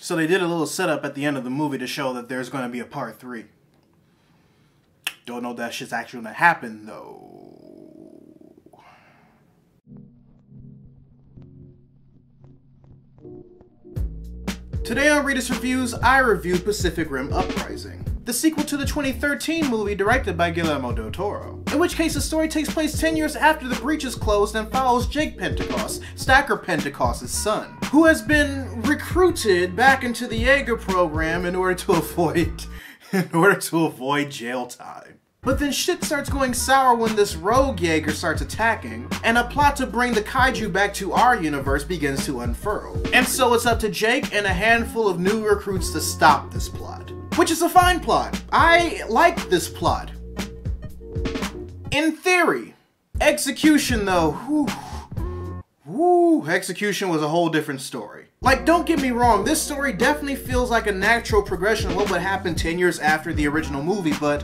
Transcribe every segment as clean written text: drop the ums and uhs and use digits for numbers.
So they did a little setup at the end of the movie to show that there's going to be a part 3. Don't know that shit's actually going to happen, though. Today on Readus Reviews, I reviewed Pacific Rim Uprising, the sequel to the 2013 movie directed by Guillermo del Doro, in which case the story takes place 10 years after the breach is closed and follows Jake Pentecost, Stacker Pentecost's son, who has been recruited back into the Jaeger program in order to avoid jail time. But then shit starts going sour when this rogue Jaeger starts attacking, and a plot to bring the kaiju back to our universe begins to unfurl. And so it's up to Jake and a handful of new recruits to stop this plot. Which is a fine plot. I like this plot. In theory. Execution though, execution was a whole different story. Like, don't get me wrong, this story definitely feels like a natural progression of what would happen 10 years after the original movie, but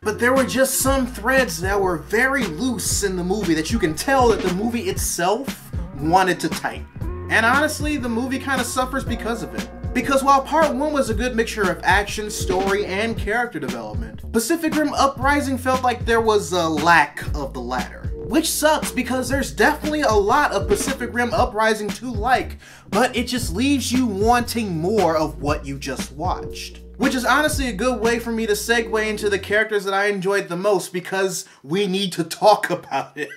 there were just some threads that were very loose in the movie that you can tell that the movie itself wanted to tighten. And honestly, the movie kind of suffers because of it. Because while part 1 was a good mixture of action, story, and character development, Pacific Rim Uprising felt like there was a lack of the latter. Which sucks because there's definitely a lot of Pacific Rim Uprising to like, but it just leaves you wanting more of what you just watched. Which is honestly a good way for me to segue into the characters that I enjoyed the most because we need to talk about it.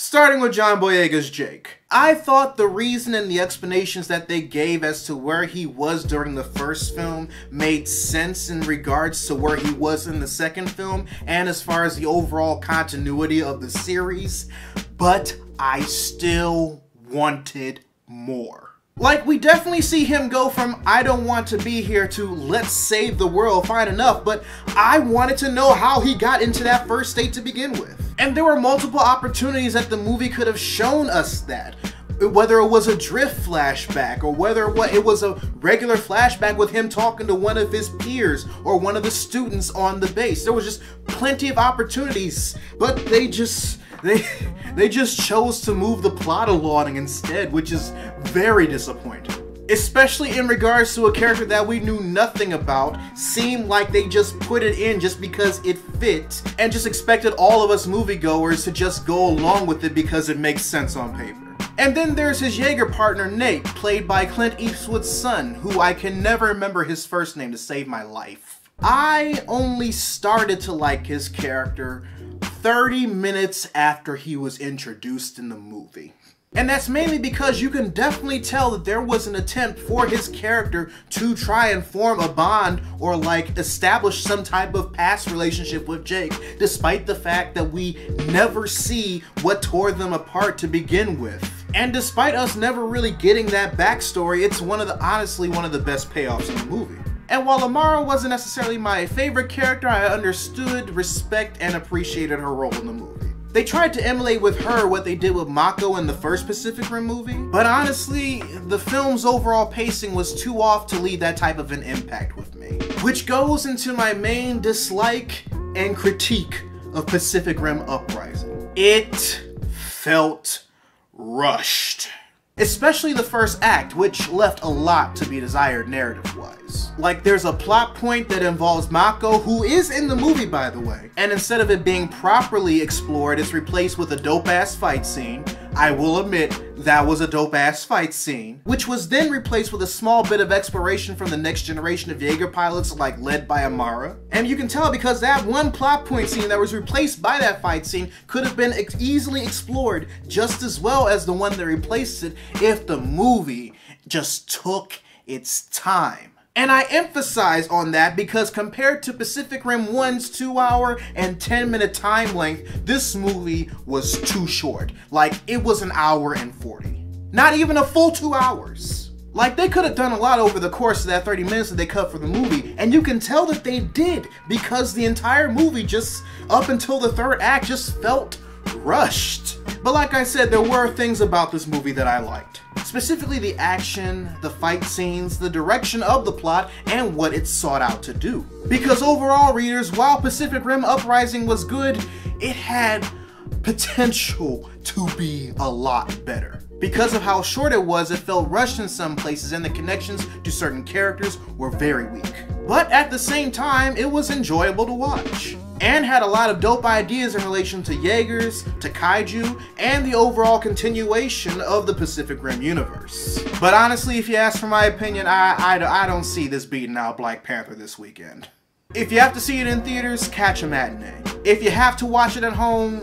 Starting with John Boyega's Jake. I thought the reason and the explanations that they gave as to where he was during the first film made sense in regards to where he was in the second film and as far as the overall continuity of the series, but I still wanted more. Like, we definitely see him go from I don't want to be here to let's save the world, fine enough, but I wanted to know how he got into that first state to begin with. And there were multiple opportunities that the movie could have shown us that. Whether it was a drift flashback or whether it was a regular flashback with him talking to one of his peers or one of the students on the base. There was just plenty of opportunities, but they just chose to move the plot along instead, which is very disappointing. Especially in regards to a character that we knew nothing about, seemed like they just put it in just because it fit, and just expected all of us moviegoers to just go along with it because it makes sense on paper. And then there's his Jaeger partner Nate, played by Clint Eastwood's son, who I can never remember his first name to save my life. I only started to like his character 30 minutes after he was introduced in the movie. And that's mainly because you can definitely tell that there was an attempt for his character to try and form a bond or like establish some type of past relationship with Jake, despite the fact that we never see what tore them apart to begin with. And despite us never really getting that backstory, it's honestly one of the best payoffs in the movie. And while Amara wasn't necessarily my favorite character, I understood, respect, and appreciated her role in the movie. They tried to emulate with her what they did with Mako in the first Pacific Rim movie, but honestly, the film's overall pacing was too off to leave that type of an impact with me. Which goes into my main dislike and critique of Pacific Rim Uprising. It felt rushed. Especially the first act, which left a lot to be desired narrative-wise. Like, there's a plot point that involves Mako, who is in the movie by the way, and instead of it being properly explored, it's replaced with a dope-ass fight scene. I will admit, that was a dope-ass fight scene, which was then replaced with a small bit of exploration from the next generation of Jaeger pilots, like led by Amara. And you can tell because that one plot point scene that was replaced by that fight scene could have been easily explored just as well as the one that replaced it if the movie just took its time. And I emphasize on that because compared to Pacific Rim 1's 2-hour and 10-minute time length, this movie was too short. Like, it was 1 hour and 40. Not even a full 2 hours. Like, they could have done a lot over the course of that 30 minutes that they cut for the movie, and you can tell that they did because the entire movie just, up until the third act, just felt rushed. But like I said, there were things about this movie that I liked. Specifically the action, the fight scenes, the direction of the plot, and what it sought out to do. Because overall, readers, while Pacific Rim Uprising was good, it had potential to be a lot better. Because of how short it was, it felt rushed in some places and the connections to certain characters were very weak. But at the same time, it was enjoyable to watch, and had a lot of dope ideas in relation to Jaegers, to kaiju, and the overall continuation of the Pacific Rim universe. But honestly, if you ask for my opinion, I don't see this beating out Black Panther this weekend. If you have to see it in theaters, catch a matinee. If you have to watch it at home,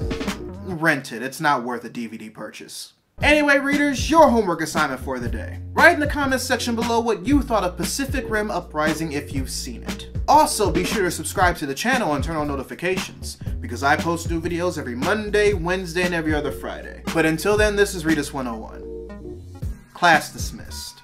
rent it. It's not worth a DVD purchase. Anyway, readers, your homework assignment for the day. Write in the comments section below what you thought of Pacific Rim Uprising if you've seen it. Also, be sure to subscribe to the channel and turn on notifications, because I post new videos every Monday, Wednesday, and every other Friday. But until then, this is Readus 101. Class dismissed.